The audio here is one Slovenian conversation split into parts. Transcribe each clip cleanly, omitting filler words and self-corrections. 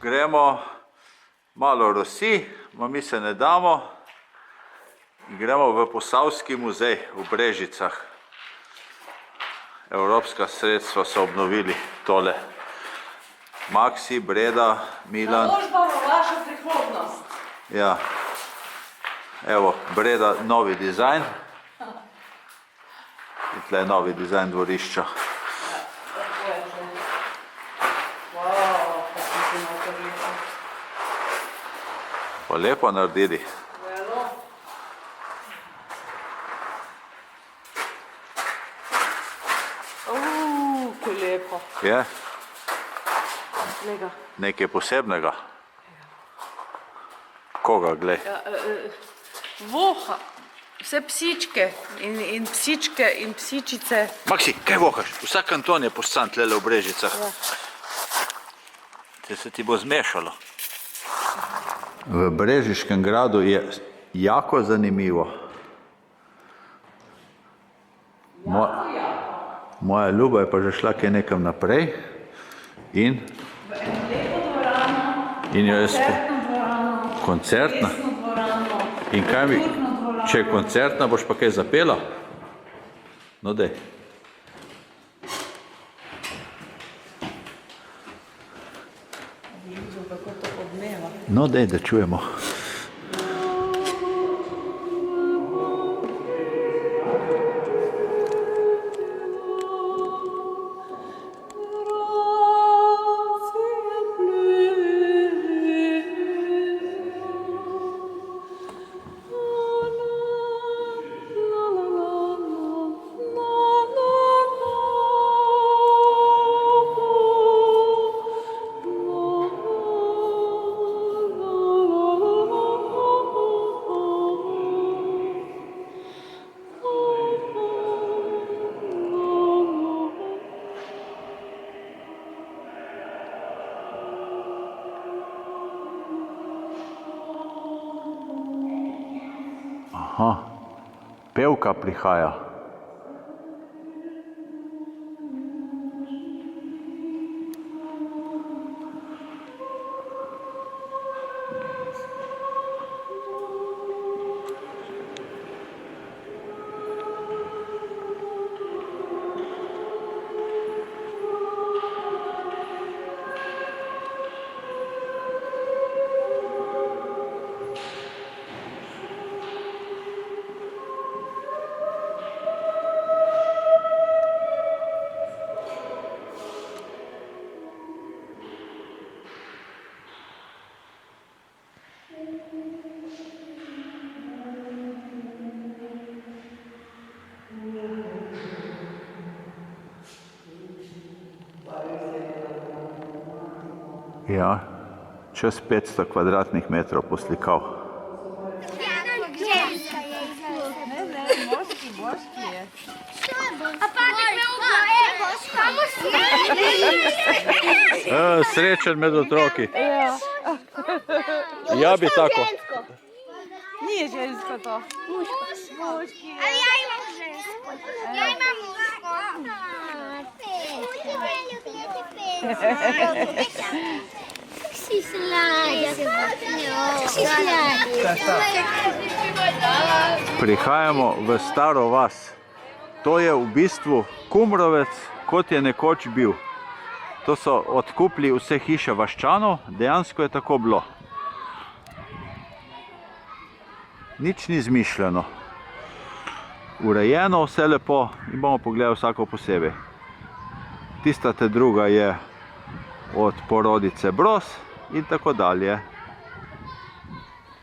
Gremo malo rosi, ma mi se ne damo in gremo v Posavski muzej v Brežicah. Evropska sredstva so obnovili tole. Maksi, Breda, Milan. Naložba v vašo prihodnost. Ja. Evo, Breda, novi dizajn. In tle je novi dizajn dvorišča. Pa lepo naredili. Ko lepo. Je? Lega. Nekaj posebnega? Koga, glej? Voha. Vse psičke in psičke in psičice. Maksi, kaj vohaš? Vsak kanton je poscan tlele v Brežicah. Te se ti bo zmešalo. V Brežiškem gradu je jako zanimivo. Moja ljuba je pa že šla kaj nekam naprej in jo je koncertna. In kaj mi, če je koncertna, boš pa kaj zapela? No dej. No dej, da čujemo. Aha, pevka prihaja. Ja, čez 500 kvadratnih metrov poslikal. Srečen med otroki. Ja bi tako. Nije žensko to. Muški. Ali ja imam žensko. Ja imam muško. Si Prihajamo v staro vas. To je v bistvu Kumrovec, kot je nekoč bil. To so odkupili vse hiše vaščanov, dejansko je tako bilo. Nič ni izmišljeno. Urejeno, vse lepo in bomo pogledali vsako posebej. Tista te druga je od porodice Broz in tako dalje.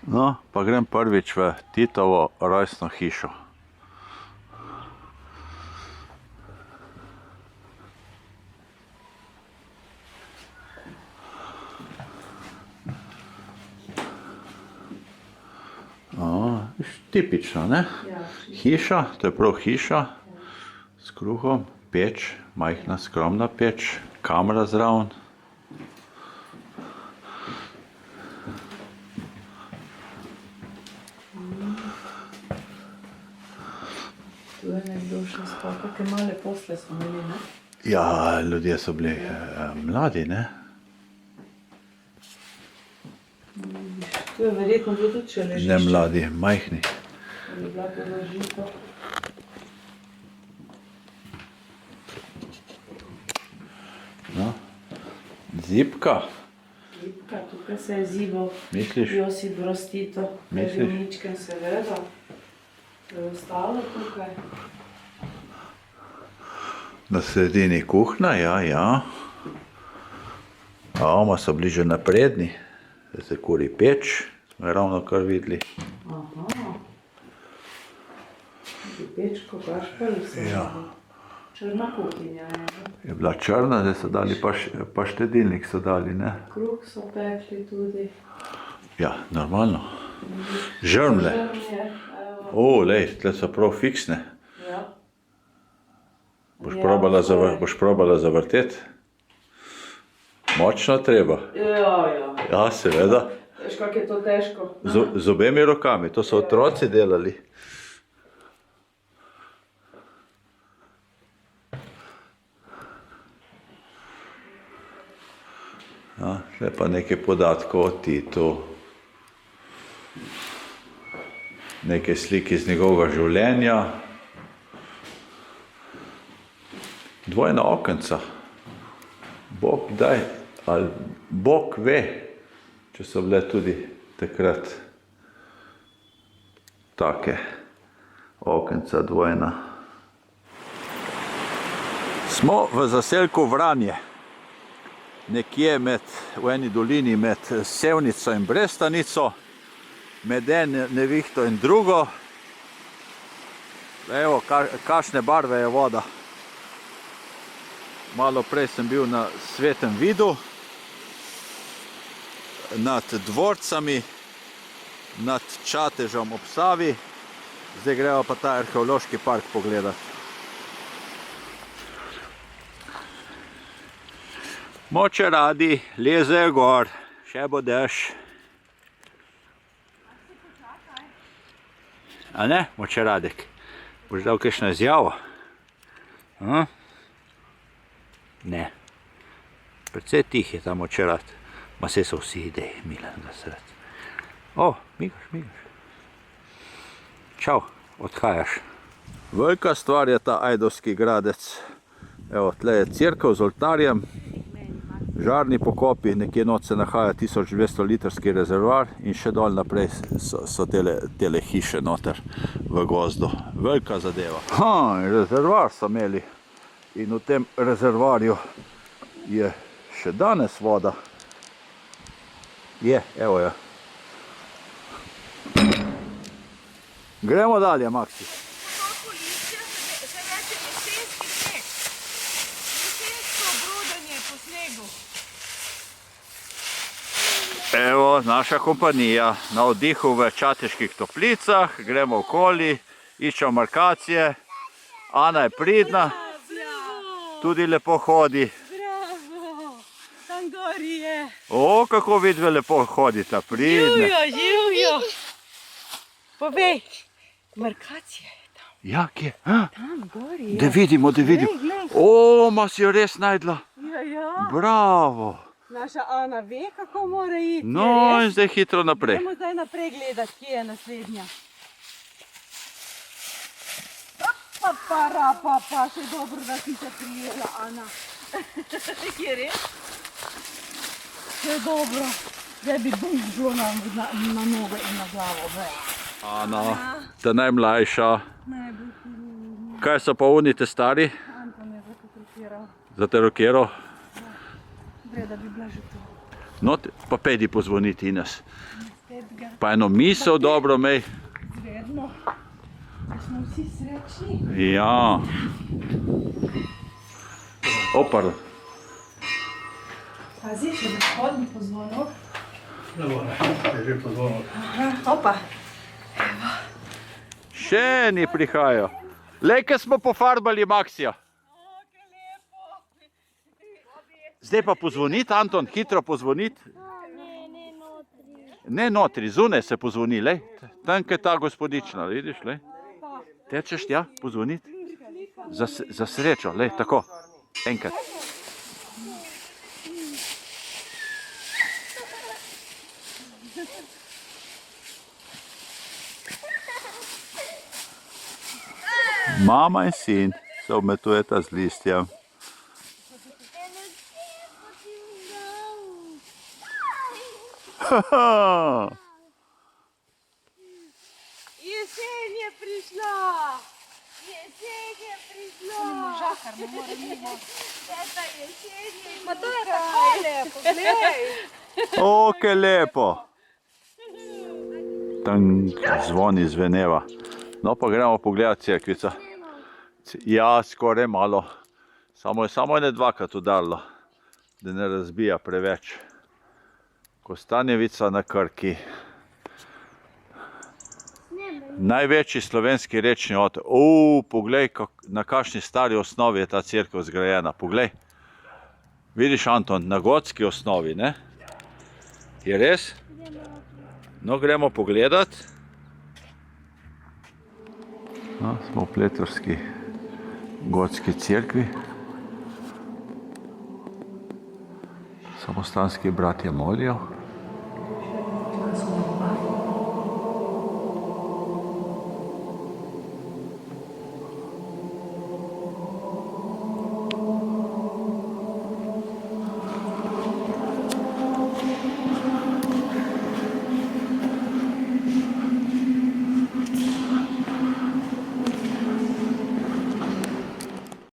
No, pa grem prvič v Titovo rojstno hišo. Tipično, ne? Hiša, to je prav hiša s kruhom, peč, majhna, skromna peč, kamera zraven. Tu je nekdo še spal, kakve male posle smo imeli, ne? Ja, ljudje so bili mladi, ne? Tu je verjetno bilo tudi še ležišče. Ne mladi, majhni. Da bi bila podložitev. No. Zipka, Lipka, tukaj se je zibal. misliš? Josip Broz Tito. Misliš? Ničken seveda. Je ostalo tukaj. Na sredini kuhna, ja. Oma so bili že napredni, da se kuri peč, smo jo ravno kar videli. Aha. Pečko, kašpel, vse. Ja. Črna kuhinja je. Je bila črna, zdaj so dali pa štedilnik so dali, ne? Kruh so pekli tudi. Ja, normalno. Žrmle. Žrmlje, evo. O, lej, tle so prav fiksne. Ja. Boš Ja, probala zavrteti? Močno treba. Ja. Ja, seveda. Veš, kako je to težko. Z obemi rokami, to so otroci delali. Ja, tle pa nekaj podatkov o Titu. Nekaj slik iz njegovega življenja. Dvojna okenca. Bog daj, ali Bog ve, če so bile tudi takrat take okenca dvojna. Smo v zaselku Vranje. Nekje v eni dolini med Sevnico in Brestanico, med eno nevihto in drugo. Evo, kakšne barve je voda. Malo prej sem bil na Svetem Vidu, nad dvorcami, nad Čatežom ob Savi. Zdaj gremo pa ta arheološki park pogledati. Moče radi, lezejo gor, še bo dež. A ne, moče radek? Boš dal kakšno izjavo? Ne. Precej tih je ta moče rad. Ma se so vsi ideji, Milan, da se rad. O, migaš. Čau, odhajaš. Velika stvar je ta Ajdovski gradec. Evo, tle je cerkev z oltarjem. Žarni pokopi, nekje not se nahaja 1200 litrski rezervoar in še dol naprej so tele hiše noter v gozdu. Velika zadeva. Rezervoar so imeli in v tem rezervoarju je še danes voda. Je, evo jo. Gremo dalje, Maksi. To kolišče se reče jesenski sneg. Jesensko brodanje po snegu. Evo, naša kompanija na oddihu v Čateških Toplicah, gremo okoli, iščemo markacije. Ana je pridna, tudi lepo hodi. Bravo, tam gori je. O, kako vidve lepo hodita, pridne. Živjo. Povej, markacija je tam. Ja, kje? Tam gori je. Da vidimo. Glej. O, ma si jo res najdla. Ja. Bravo. Naša Ana ve, kako mora iti. No, in zdaj hitro naprej. Gremo zdaj naprej gledati, kje je naslednja. Pa, še dobro, da si se prijela, Ana. Kje res? Še dobro. Zdaj bi bilo na noge in na glavo. Ana, ta najmlajša. Najbolj hudo. Kaj so pa unite stari? Anton je zafotografiral. Za te rokerov? Gre, da bi bila že to. No, pa pejdi pozvoniti Ines. Spet ga Pa eno misel dobro imej. zvedno, da smo vsi srečni. Ja. Opar. Pazi, še bi hodil po zvonu. Dobro, je že pozvonil. Opa. Še ni prihajajo. Lej, kaj smo pofarbali Maksija. Zdaj pa pozvoniti, Anton, hitro pozvoniti. Ne, notri. Ne notri, zunaj se pozvoni, lej. Tam, kje je ta gospodična, vidiš, lej. Tečeš tja, pozvoniti. Za srečo, lej, tako. Enkrat. Mama in sin se obmetujeta z listjem. Jesen je prišla! Jesen je prišla! Žakar, ne more mimo. Teta, jesen je prišla! Ma to je tako lepo, glej! O, kaj lepo. Tam zvoni zveneva. No, pa gremo pogledati cerkvico. Ja, skoraj malo. Samo je ne dvakrat udarilo, da ne razbija preveč. Kostanjevica na Krki. Največji slovenski rečni otok. Poglej, na kakšni stari osnovi je ta cerkev zgrajena. Poglej. Vidiš, Anton, na gotski osnovi, ne? Je res? No, gremo pogledat. No, smo v Pleterski gotski cerkvi. Samostanski bratje molijo.